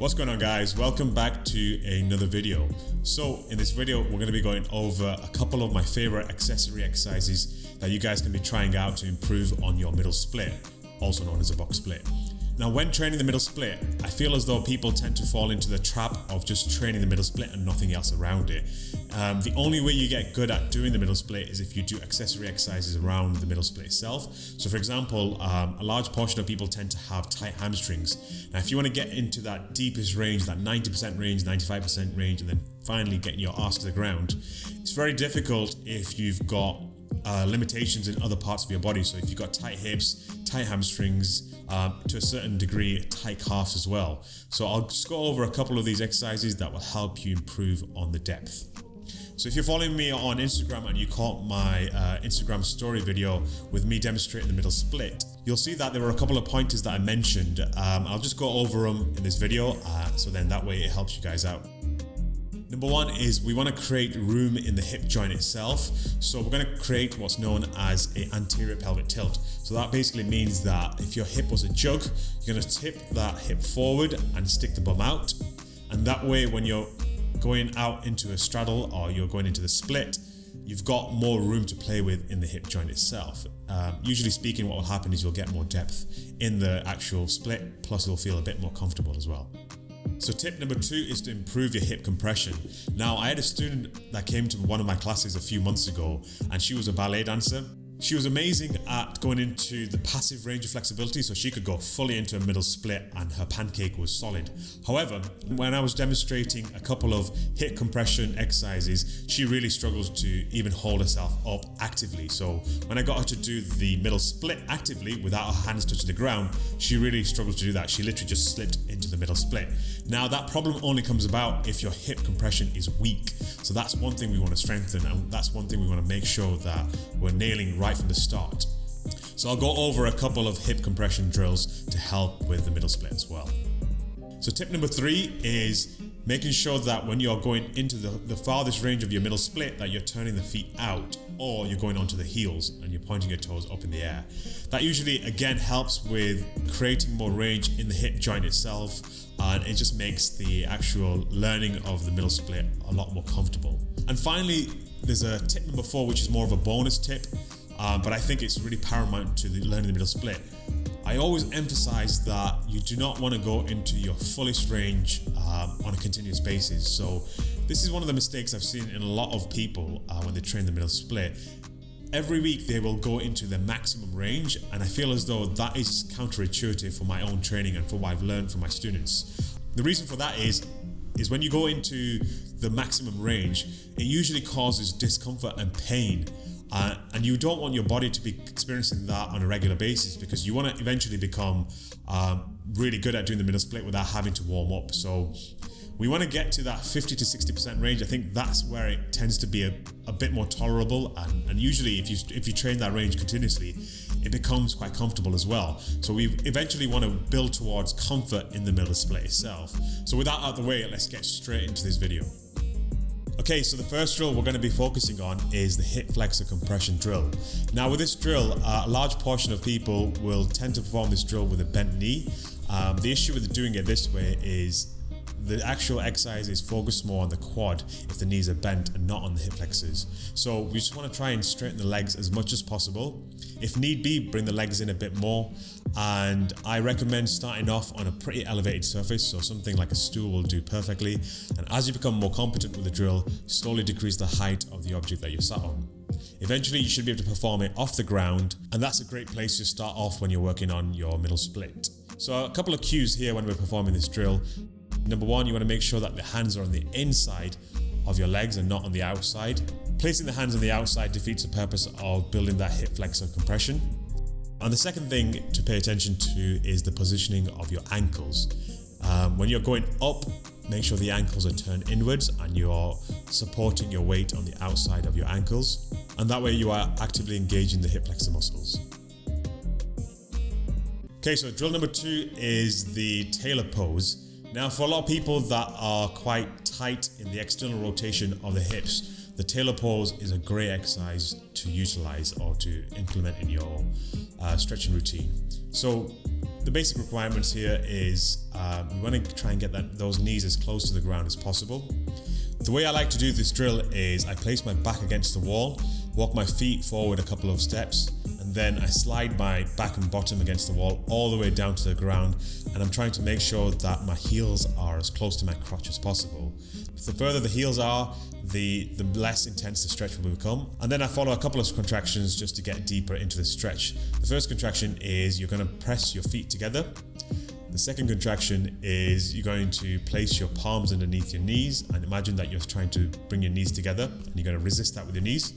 What's going on, guys? Welcome back to another video. So in this video we're going to be going over a couple of my favorite accessory exercises that you guys can be trying out to improve on your middle split, also known as a box split. Now, when training the middle split, I feel as though people tend to fall into the trap of just training the middle split and nothing else around it. The only way you get good at doing the middle split is if you do accessory exercises around the middle split itself. So for example, a large portion of people tend to have tight hamstrings. Now, if you want to get into that deepest range, that 90% range, 95% range, and then finally getting your ass to the ground, it's very difficult if you've got limitations in other parts of your body. So if you've got tight hips, tight hamstrings, to a certain degree, tight calves as well. So I'll just go over a couple of these exercises that will help you improve on the depth. So if you're following me on Instagram and you caught my Instagram story video with me demonstrating the middle split, you'll see that there were a couple of pointers that I mentioned. I'll just go over them in this video, so then that way it helps you guys out. Number one is we want to create room in the hip joint itself. So we're going to create what's known as an anterior pelvic tilt. So that basically means that if your hip was a jug, you're going to tip that hip forward and stick the bum out. And that way, when you're going out into a straddle or you're going into the split, you've got more room to play with in the hip joint itself. Usually speaking, what will happen is you'll get more depth in the actual split, plus you'll feel a bit more comfortable as well. So tip number two is to improve your hip compression. Now, I had a student that came to one of my classes a few months ago, and she was a ballet dancer. She was amazing at going into the passive range of flexibility, so she could go fully into a middle split and her pancake was solid. However, when I was demonstrating a couple of hip compression exercises, she really struggled to even hold herself up actively. So when I got her to do the middle split actively without her hands touching the ground, she really struggled to do that. She literally just slipped into the middle split. Now, that problem only comes about if your hip compression is weak. So that's one thing we want to strengthen, and that's one thing we want to make sure that we're nailing right from the start. So I'll go over a couple of hip compression drills to help with the middle split as well. So tip number three is making sure that when you're going into the farthest range of your middle split, that you're turning the feet out, or you're going onto the heels and you're pointing your toes up in the air. That usually again helps with creating more range in the hip joint itself, and it just makes the actual learning of the middle split a lot more comfortable. And finally, there's a tip number four, which is more of a bonus tip, but I think it's really paramount to learning the middle split. I always emphasize that you do not want to go into your fullest range on a continuous basis. So this is one of the mistakes I've seen in a lot of people when they train the middle split. Every week they will go into the maximum range, and I feel as though that is counterintuitive for my own training and for what I've learned from my students. The reason for that is when you go into the maximum range, it usually causes discomfort and pain. And you don't want your body to be experiencing that on a regular basis, because you want to eventually become really good at doing the middle split without having to warm up. So we want to get to that 50 to 60% range. I think that's where it tends to be a bit more tolerable, and usually if you train that range continuously, it becomes quite comfortable as well. So we eventually want to build towards comfort in the middle split itself. So with that out of the way, let's get straight into this video. Okay, so the first drill we're going to be focusing on is the hip flexor compression drill. Now, with this drill, a large portion of people will tend to perform this drill with a bent knee. The issue with doing it this way is the actual exercise is focused more on the quad if the knees are bent and not on the hip flexors. So we just want to try and straighten the legs as much as possible. If need be, bring the legs in a bit more. And I recommend starting off on a pretty elevated surface, so something like a stool will do perfectly. And as you become more competent with the drill, slowly decrease the height of the object that you're sat on. Eventually, you should be able to perform it off the ground, and that's a great place to start off when you're working on your middle split. So a couple of cues here when we're performing this drill. Number one, you want to make sure that the hands are on the inside of your legs and not on the outside. Placing the hands on the outside defeats the purpose of building that hip flexor compression. And the second thing to pay attention to is the positioning of your ankles. When you're going up, make sure the ankles are turned inwards and you're supporting your weight on the outside of your ankles. And that way you are actively engaging the hip flexor muscles. Okay, so drill number two is the tailor pose. Now, for a lot of people that are quite tight in the external rotation of the hips, the tailor pose is a great exercise to utilize or to implement in your stretching routine. So The basic requirements here is we want to try and get those knees as close to the ground as possible. The way I like to do this drill is I place my back against the wall, walk my feet forward a couple of steps, and then I slide my back and bottom against the wall all the way down to the ground, and I'm trying to make sure that my heels are as close to my crotch as possible. The further the heels are, the less intense the stretch will become. And then I follow a couple of contractions just to get deeper into the stretch. The first contraction is you're going to press your feet together. The second contraction is you're going to place your palms underneath your knees and imagine that you're trying to bring your knees together, and you're going to resist that with your knees.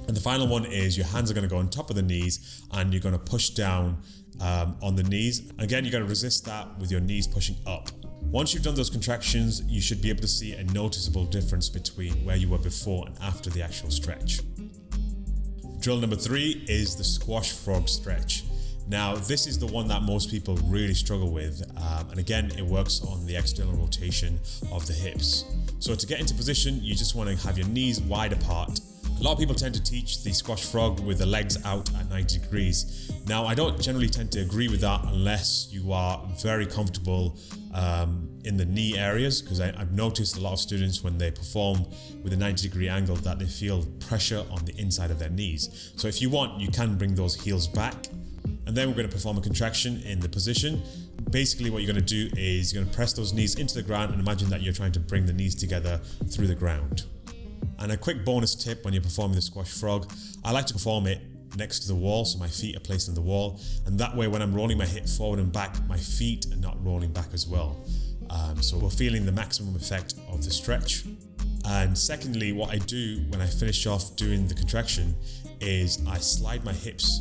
And the final one is your hands are going to go on top of the knees and you're going to push down on the knees. Again, you're going to resist that with your knees pushing up. Once you've done those contractions, you should be able to see a noticeable difference between where you were before and after the actual stretch. Drill number 3 is the squash frog stretch. Now, this is the one that most people really struggle with, and again, it works on the external rotation of the hips. So to get into position, you just want to have your knees wide apart. A lot of people tend to teach the squash frog with the legs out at 90 degrees. Now, I don't generally tend to agree with that unless you are very comfortable in the knee areas, because I've noticed a lot of students when they perform with a 90-degree angle that they feel pressure on the inside of their knees. So if you want, you can bring those heels back. And then we're going to perform a contraction in the position. Basically what you're going to do is you're going to press those knees into the ground and imagine that you're trying to bring the knees together through the ground. And a quick bonus tip when you're performing the squash frog, I like to perform it next to the wall, so my feet are placed on the wall, and that way when I'm rolling my hip forward and back, my feet are not rolling back as well. So we're feeling the maximum effect of the stretch. And secondly, what I do when I finish off doing the contraction is I slide my hips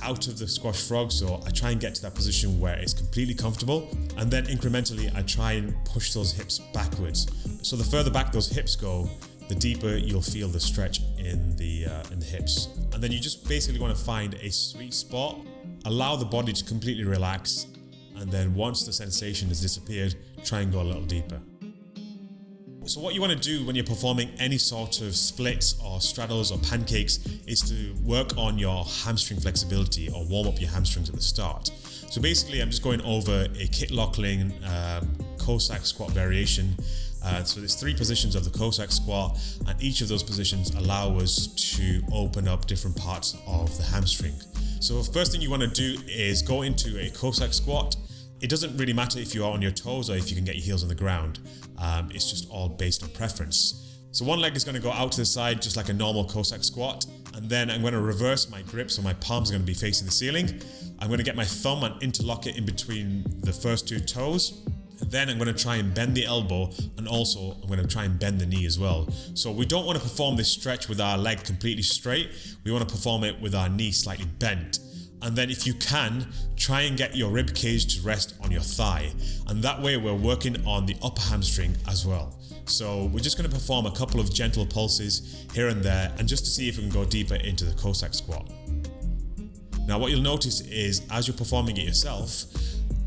out of the squash frog, so I try and get to that position where it's completely comfortable, and then incrementally I try and push those hips backwards. So the further back those hips go, the deeper you'll feel the stretch in the hips. And then you just basically want to find a sweet spot, allow the body to completely relax, and then once the sensation has disappeared, try and go a little deeper. So what you want to do when you're performing any sort of splits or straddles or pancakes is to work on your hamstring flexibility or warm up your hamstrings at the start. So basically I'm just going over a Kit-Lockling Cossack squat variation. So there's 3 positions of the Cossack squat, and each of those positions allow us to open up different parts of the hamstring. So the first thing you want to do is go into a Cossack squat. It doesn't really matter if you are on your toes or if you can get your heels on the ground. It's just all based on preference. So one leg is going to go out to the side just like a normal Cossack squat, and then I'm going to reverse my grip so my palms are going to be facing the ceiling. I'm going to get my thumb and interlock it in between the first 2 toes. And then I'm going to try and bend the elbow, and also I'm going to try and bend the knee as well. So we don't want to perform this stretch with our leg completely straight. We want to perform it with our knee slightly bent. And then if you can, try and get your rib cage to rest on your thigh. And that way we're working on the upper hamstring as well. So we're just going to perform a couple of gentle pulses here and there, and just to see if we can go deeper into the Cossack squat. Now what you'll notice is as you're performing it yourself,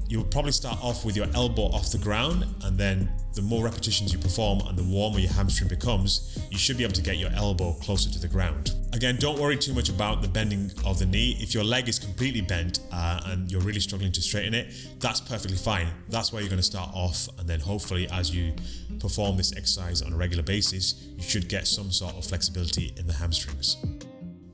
you'll probably start off with your elbow off the ground, and then the more repetitions you perform and the warmer your hamstring becomes, you should be able to get your elbow closer to the ground. Again, don't worry too much about the bending of the knee. If your leg is completely bent and you're really struggling to straighten it, that's perfectly fine. That's where you're going to start off, and then hopefully as you perform this exercise on a regular basis, you should get some sort of flexibility in the hamstrings.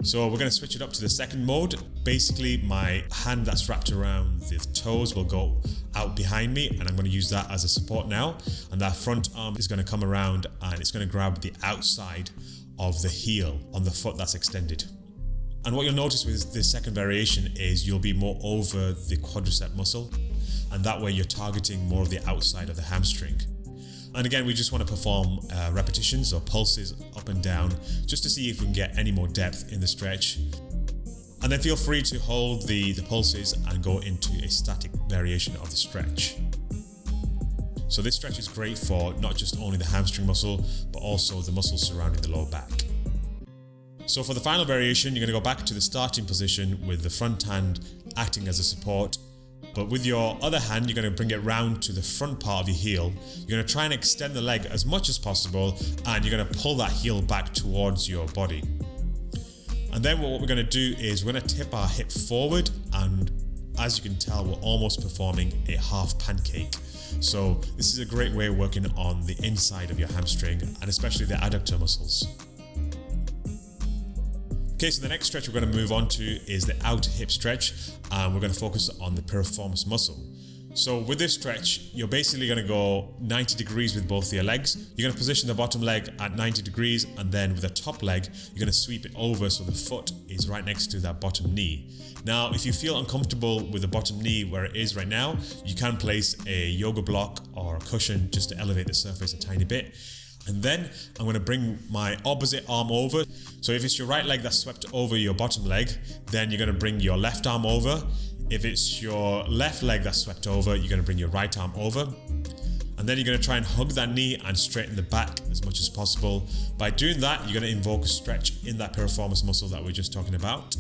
So we're going to switch it up to the second mode. Basically, my hand that's wrapped around the toes will go out behind me, and I'm going to use that as a support now. And that front arm is going to come around and it's going to grab the outside of the heel on the foot that's extended. And what you'll notice with this second variation is you'll be more over the quadricep muscle, and that way you're targeting more of the outside of the hamstring. And again, we just want to perform repetitions or pulses up and down just to see if we can get any more depth in the stretch. And then feel free to hold the pulses and go into a static variation of the stretch. So this stretch is great for not just only the hamstring muscle, but also the muscles surrounding the lower back. So for the final variation, you're going to go back to the starting position with the front hand acting as a support. But with your other hand, you're going to bring it round to the front part of your heel. You're going to try and extend the leg as much as possible, and you're going to pull that heel back towards your body. And then what we're going to do is we're going to tip our hip forward and as you can tell, we're almost performing a half pancake. So this is a great way of working on the inside of your hamstring and especially the adductor muscles. Okay, so the next stretch we're going to move on to is the outer hip stretch, and we're going to focus on the piriformis muscle. So with this stretch, you're basically going to go 90 degrees with both your legs. You're going to position the bottom leg at 90 degrees, and then with the top leg, you're going to sweep it over so the foot is right next to that bottom knee. Now, if you feel uncomfortable with the bottom knee where it is right now, you can place a yoga block or a cushion just to elevate the surface a tiny bit. And then I'm going to bring my opposite arm over. So if it's your right leg that's swept over your bottom leg, then you're going to bring your left arm over. If it's your left leg that's swept over, you're going to bring your right arm over. And then you're going to try and hug that knee and straighten the back as much as possible. By doing that, you're going to invoke a stretch in that piriformis muscle that we we're just talking about.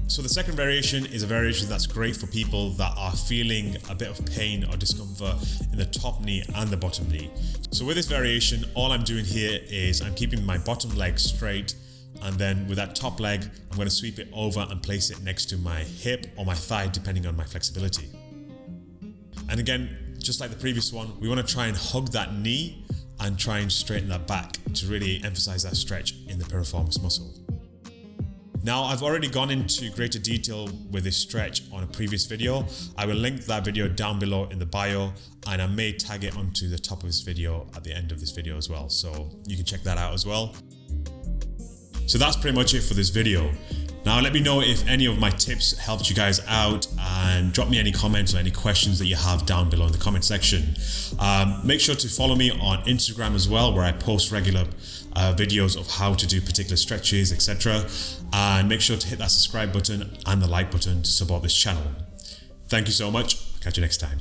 So the second variation is a variation that's great for people that are feeling a bit of pain or discomfort in the top knee and the bottom knee. So with this variation, all I'm doing here is I'm keeping my bottom leg straight, and then with that top leg, I'm going to sweep it over and place it next to my hip or my thigh, depending on my flexibility. And again, just like the previous one, we want to try and hug that knee and try and straighten that back to really emphasize that stretch in the piriformis muscle. Now, I've already gone into greater detail with this stretch on a previous video. I will link that video down below in the bio, and I may tag it onto the top of this video at the end of this video as well, so you can check that out as well. So that's pretty much it for this video. Now let me know if any of my tips helped you guys out, and drop me any comments or any questions that you have down below in the comment section. Make sure to follow me on Instagram as well, where I post regular videos of how to do particular stretches, etc. And make sure to hit that subscribe button and the like button to support this channel. Thank you so much. Catch you next time.